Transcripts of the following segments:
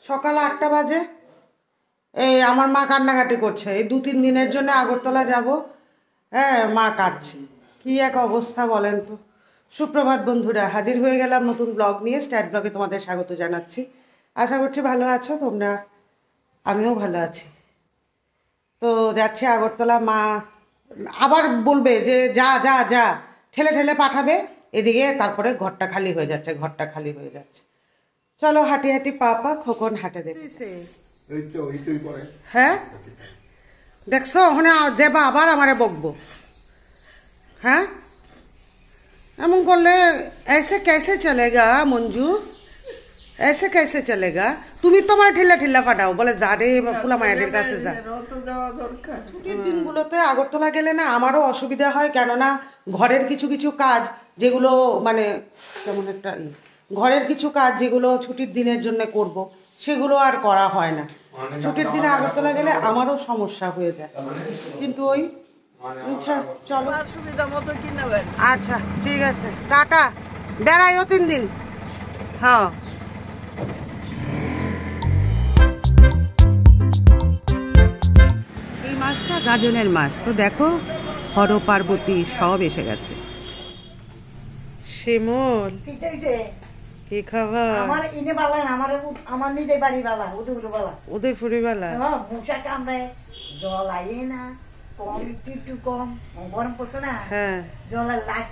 সকাল 8টা বাজে। এই আমার মা কান্নাকাটি করছে, এই 2-3 দিনের জন্য আগরতলা যাব। হ্যাঁ, মা কাঁদছে। কী এক অবস্থা বলেন তো। সুপ্রভাত বন্ধুরা, হাজির হয়ে গেলাম নতুন ব্লগ নিয়ে। স্ট্যাট ব্লগে তোমাদের স্বাগত জানাচ্ছি। আশা করছি ভালো আছো তোমরা, আমিও ভালো আছি। তো যাচ্ছে আগরতলা। মা আবার বলবে যে যা যা যা, ঠেলে ঠেলে পাঠাবে এদিকে, তারপরে ঘরটা খালি হয়ে যাচ্ছে। চলো হাঁটি হাঁটি পা পা খোকন হাঁটে দেখছে। হ্যাঁ দেখছো, ওখানে যাবা আবার আমারে বকবো। হ্যাঁ এমন করলে ऐसे कैसे चलेगा मंजू, ऐसे कैसे चलेगा? তুমি তোমার ঠেলা ঠেলা পাঠাও, বলে যা রে ফুলা মায়ের কাছে যা। ছুটির দিনগুলোতে আগরতলা গেলে না আমারও অসুবিধা হয়, কেননা ঘরের কিছু কিছু কাজ যেগুলো মানে যেমন একটা ঘরের কিছু কাজ যেগুলো ছুটির দিনের জন্য করব, সেগুলো আর করা হয় না। ছুটির দিনে আগরতলা গেলে আমারও সমস্যা হয়ে যায়। কিন্তু ওই আচ্ছা চলো, আচ্ছা ঠিক আছে, টাটা। বেড়াইও 3 দিন। হ্যাঁ এই মাছটা গাজনের মাছ। তো দেখো হর পার্বতী সব এসে গেছে। শিমুল কি খাবার? আমার ইনে বালা না, আমার নিতে বাড়ি বালা, উদয়পুরি বালা। হ্যাঁ মশা কামড়ে, জল আইয়ে না, কম একটু কম গরম পড়ছে না। হ্যাঁ জলের লাইট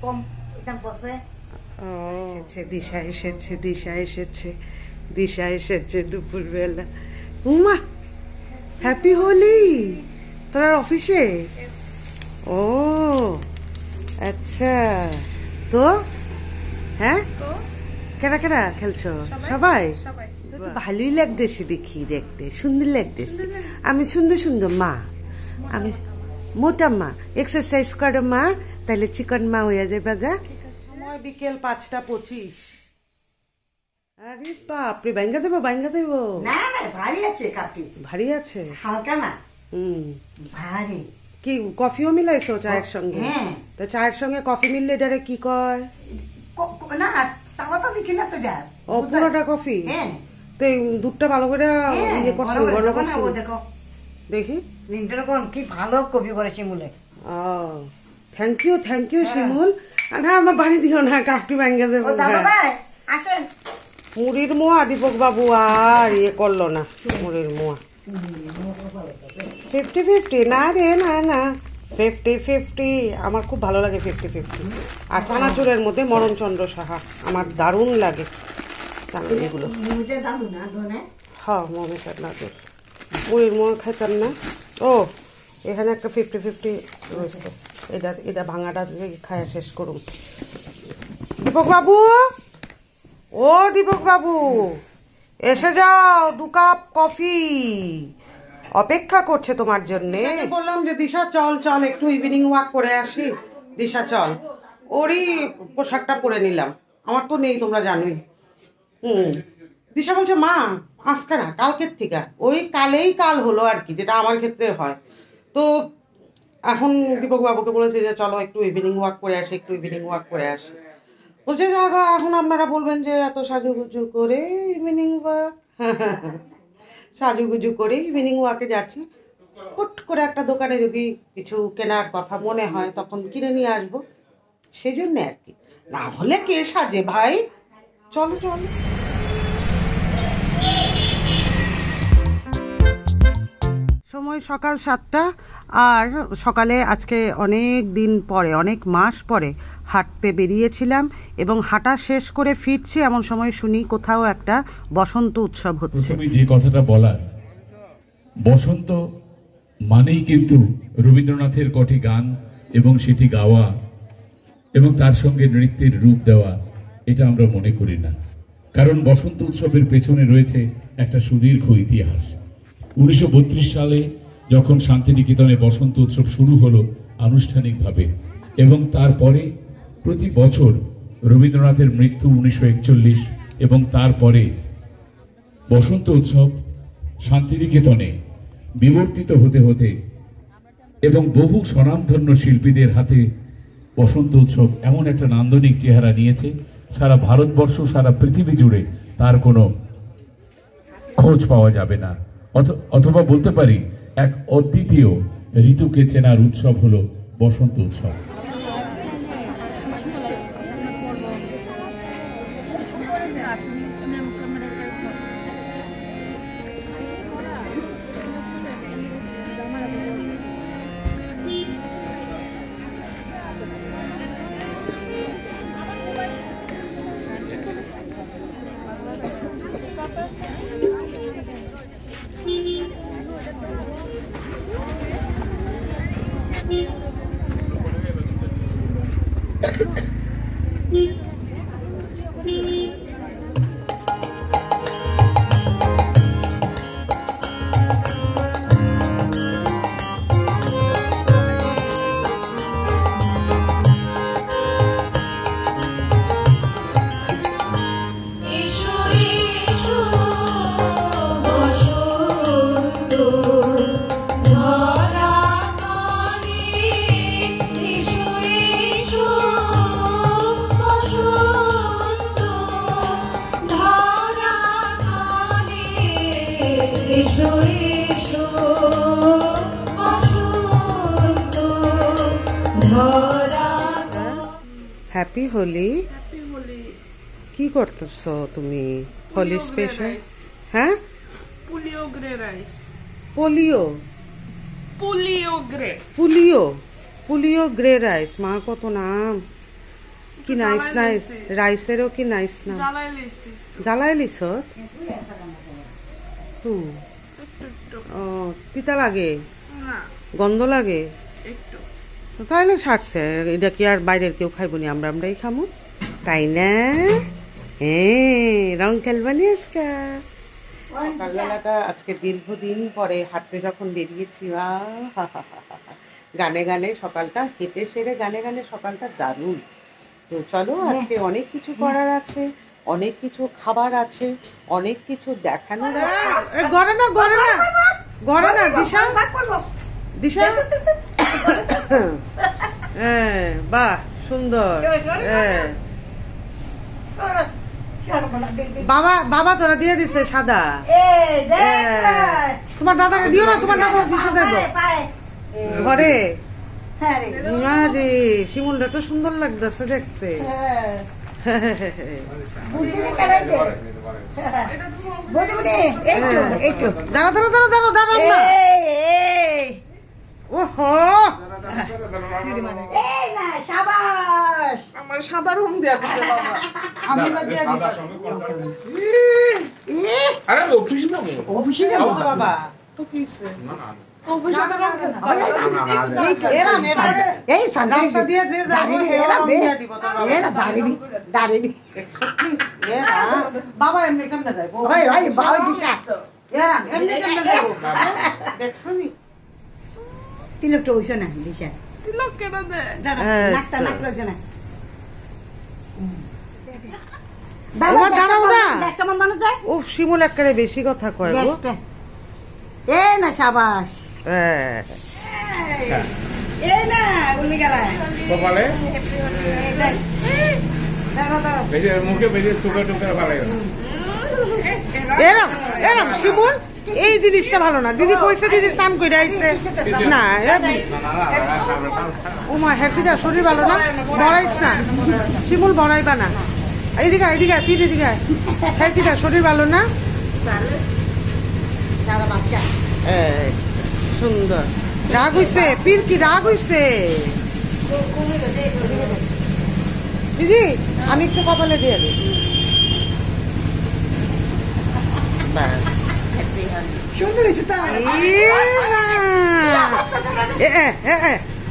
কম এটা পড়ছে। ও এসেছে দিশা এসেছে দুপুরবেলা। উমা হ্যাপি হোলি তোর অফিসে? ও আচ্ছা, তো হ্যাঁ কেনা কেনা খেলছো সবাই? ভালোই লাগতেছে, দেখি দেখতে সুন্দর লাগতেছে। আমি সুন্দর মা, আমি মোটা মা, এক্সারসাইজ করো মা, তাহলে চিকন মা হয়ে যাবে গা। সময় বিকেল 5টা 25। আরে বাপরে, বাইঙ্গা দেবো না না ভারী আছে, কাপটি ভারী আছে, হালকা না ভারী। কি কফিও মিলাইছো চায়ের সঙ্গে? হ্যাঁ। তো চায়ের সঙ্গে কফি মিললে এটারে কি কয়? না চাওয়া তো দিচ্ছি না তো যা। ও পুরোটা কফি? হ্যাঁ। তো দুধটা ভালো করে ইয়ে করছো, ঘন করছো? দেখো দেখি নিনটা কোন কি ভালো কফি করে শিমুলে। ও থ্যাংক ইউ শিমুল। আর আমার বাড়ি দিও না, কাপটি ভাঙ্গা দেবো। আসেন মুড়ির মোয়া দীপক বাবু আর ইয়ে করলো না, মুড়ির মোয়া 50-50 না রে, না 50-50 আমার খুব ভালো লাগে 50-50। আর চানাচুরের মধ্যে মরণচন্দ্র সাহা আমার দারুণ লাগে চানাচুরগুলো। হ্যাঁ মমিটার নাচুর, মুড়ির মোয়া খাইতাম না। ও এখানে একটা 50-50 রয়েছে, এটা ভাঙাটা খায়া শেষ করুন। দীপক বাবু, ও দীপক বাবু এসে যাও, 2 কাপ কফি অপেক্ষা করছে তোমার জন্যে। বললাম যে দিশা চল একটু ইভিনিং ওয়াক করে আসি। দিশা চল, ওরই পোশাকটা পরে নিলাম, আমার তো নেই তোমরা জানোই। দিশা বলছে মা আজকে না, কালকের থেকে। ওই কাল হলো আর কি, যেটা আমার ক্ষেত্রে হয়। তো এখন দীপক বাবুকে বলেছে যে চলো একটু ইভিনিং ওয়াক করে আসি। বলছে দাদা এখন আপনারা বলবেন যে এত সাজুগুজু করে ইভিনিং ওয়াক। সাজুগুজু করে ইভিনিং ওয়াকে যাচ্ছি, হুট করে একটা দোকানে যদি কিছু কেনার কথা মনে হয় তখন কিনে নিয়ে আসবো, সেই জন্যে আর কি। না হলে কে সাজে ভাই। চলো সময় সকাল 7টা। আর সকালে আজকে অনেক দিন পরে, অনেক মাস পরে হাঁটতে বেরিয়েছিলাম, এবং হাঁটা শেষ করে ফিরছি এমন সময় শুনি কোথাও একটা বসন্ত উৎসব হচ্ছে। যে কথাটা বলার, বসন্ত মানেই কিন্তু রবীন্দ্রনাথের কটি গান এবং সেটি গাওয়া এবং তার সঙ্গে নৃত্যের রূপ দেওয়া, এটা আমরা মনে করি না। কারণ বসন্ত উৎসবের পেছনে রয়েছে একটা সুদীর্ঘ ইতিহাস। 1932 সালে যখন শান্তিনিকেতনে বসন্ত উৎসব শুরু হলো আনুষ্ঠানিকভাবে, এবং তারপরে প্রতি বছর রবীন্দ্রনাথের মৃত্যু 1941, এবং তারপরে বসন্ত উৎসব শান্তিনিকেতনে বিবর্তিত হতে এবং বহু স্বনামধন্য শিল্পীদের হাতে বসন্ত উৎসব এমন একটা নান্দনিক চেহারা নিয়েছে, সারা ভারতবর্ষ সারা পৃথিবী জুড়ে তার কোনো খোঁজ পাওয়া যাবে না। অথবা বলতে পারি এক অদ্বিতীয় ঋতুকে চেনার উৎসব হলো বসন্ত উৎসব। হ্যাপি হোলি। কি করতেছো তুমি হোলি স্পেশাল? হ্যাঁ, পুলিওগ্রে রাইস। পোলিও পুলিওগ্রে পুলিও পুলিও গ্রে রাইস। মা কত নাম, কি নাইস নাইস। রাইসেরও কি নাইস নাম। জ্বালাই লইছি জ্বালাই লিস? একটু একটু ও, তিতা লাগে, না গন্ধ লাগে? একটু। তাহলে সারছে। এটা কি আর বাইরের কেউ খাইব নি, আমরাই খামু, তাই না? হ্যাঁ, রং খেলবানি আজকে। সকালবেলাটা আজকে দীর্ঘদিন পরে হাঁটতে যখন বেরিয়েছি, গানে গানে সকালটা হেঁটে সেরে গানে গানে সকালটা দারুণ। তো চলো, আজকে অনেক কিছু করার আছে, অনেক কিছু খাবার আছে, অনেক কিছু দেখানোর আছে। গড়ে না গড়ে না গড়ে না দিশা দিশা। হ্যাঁ, বাহ, সুন্দর। হ্যাঁ, বাবা বাবা তোরা দিয়ে দিছে সাদা। তোমার দাদাকে দিও না, তোমার দাদা অফিসে যাবো ঘরে। আরে শিমুলটা তো সুন্দর লাগতেছে দেখতে। দাঁড়া দাঁড়া দাঁড়া দাঁড়া দাঁড়া না। ওহো, আমার সাদা রং দেয়া দিছে বাবা। আমি বাদ দিয়ে দিলাম। আরে অফিসে যাবো। অফিসে যাবো তো বাবা। তো কি হইছে? না না অফিস সাদা রং কেন? এরম এরপরে রাস্তা দিয়ে যে যাবো এরম দিয়ে দিব তো বাবা। দেখছো কি? বাবা এমনি কেমনে যাইবো? এরম এমনি কেমনে যাইবো? দেখছো নি? তিলকটা হইছে না দিশা। তিলক কেন দে? নাকটা নাক লইছে না। বাবা দাঁড়াও না। দেশটা মন্দানো যায়। ও শিমুল একেবারে বেশি কথা কয় গো। দেশটা এ না সাবাস। হ্যাঁ, এ না বলি গেলা। কপালে দাঁড়া দাঁড়া। বেশি মুখে বেশি চুকা টুকা ফালাই এরম এরম শিমুল, এই জিনিসটা ভালো না। দিদি কইছে দিদি স্নান কইরা আইছে না। ওমা হেরদিদা শরীর ভালো না, বড়াইস না শিমুল, বড়াইবা না। এইদিকে এইদিকে পিঠ এদিকে। হেরদিদা শরীর ভালো না। দাদা বাচ্চা এই, সুন্দর। রাগ হইছে পীর, কি রাগ হইছে? দিদি আমি একটু কপালে দিয়ে দিই, ব্যাস। সুন্দর হয়েছে তো।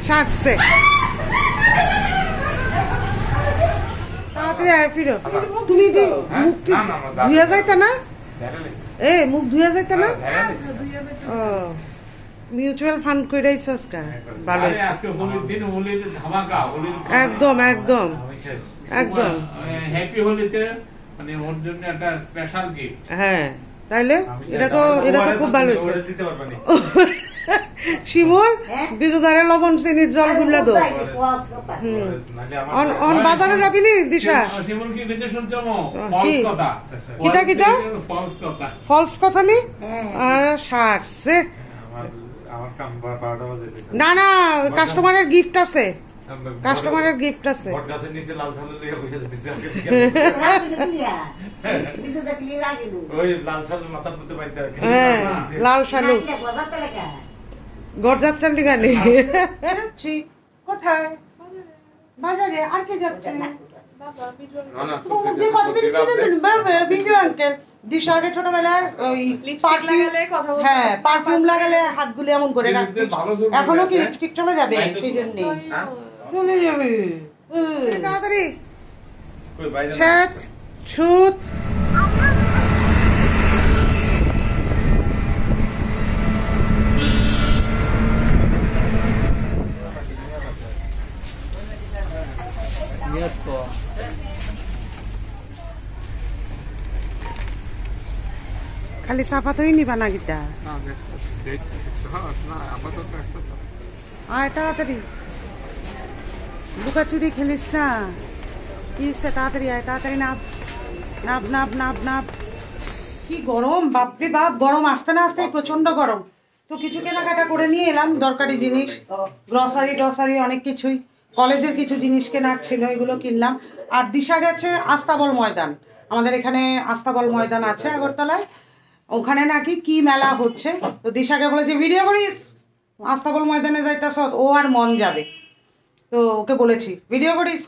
সারছে। তাড়াতাড়ি আয় ফিরো। তুমি মুখটি ধুয়ে যাইতা না? মুখ ধুয়ে যাইতা না? ও, মিউচুয়াল ফান্ড করে আইছস কা? ভালো হইছে। আজকে হোলির দিন, হোলির ধামাকা, হোলির একদম একদম একদম। হ্যাপি হোলিতে মানে ওর জন্য একটা স্পেশাল গিফট। হ্যাঁ, তাইলে এটা তো খুব ভালো হয়েছে। শিমুল হ্যাঁ? বিজুদারে লবণ চিনির জল গুলা দো অন বাজারে যাবি নি দিশা শিমুল কি বেঁচে শুনছো মো কি? ফলস কথা কিতা কিতা? ফলস কথা ফলস কথা নি হ্যাঁ। সারছে আমার কাম 12টা বাজে না না কাস্টমারের গিফট আছে কাস্টমারের গিফট আছে বট গাছের নিচে লাল সালের লেগে বসে দিছে আজকে কিন্তু দেখলি লাগিল ওই লাল সাল মাথার মধ্যে বাইতে হ্যাঁ লাল শালু বাজাতে লেখা গরজাত্রার লিগানি যাচ্ছি কোথায় বাজারে আর কে যাচ্ছে বাবা ভিডিও না না ভিডিও আঙ্কেল দিশা আগে ছোটবেলায় ওই লিপস্টিক লাগালে কথা বলতে হ্যাঁ পারফিউম লাগালে হাতগুলি এমন করে রাখতে লিপস্টিক ভালো চলবে এখনো কি আছে? লিপস্টিক চলে যাবে তাই তো সেই জন্য হ্যাঁ? চলে যাবে তাড়াতাড়ি কই বাইরে ছ্যাট ছুত খালি চাপাতই নিবা না গীতা না না আপাতত একটা আয় তাড়াতাড়ি লুকাচুরি খেলিস না কি হচ্ছে তাড়াতাড়ি আয় তাড়াতাড়ি নাপ নাপ নাপ নাপ নাপ কি গরম বাপরে বাপ গরম আসতে না আসতেই প্রচন্ড গরম তো কিছু কেনাকাটা করে নিয়ে এলাম দরকারি জিনিস গ্রসারি টসারি অনেক কিছুই কলেজের কিছু জিনিস কেনার ছিল এগুলো কিনলাম আর দিশা গেছে আস্তাবল ময়দান আমাদের এখানে আস্তাবল ময়দান আছে আগরতলায় ওখানে নাকি কি মেলা হচ্ছে তো দিশাকে বলেছে ভিডিও করিস আস্তাবল ময়দানে যাইতাস ও আর মন যাবে তো ওকে বলেছি ভিডিও করিস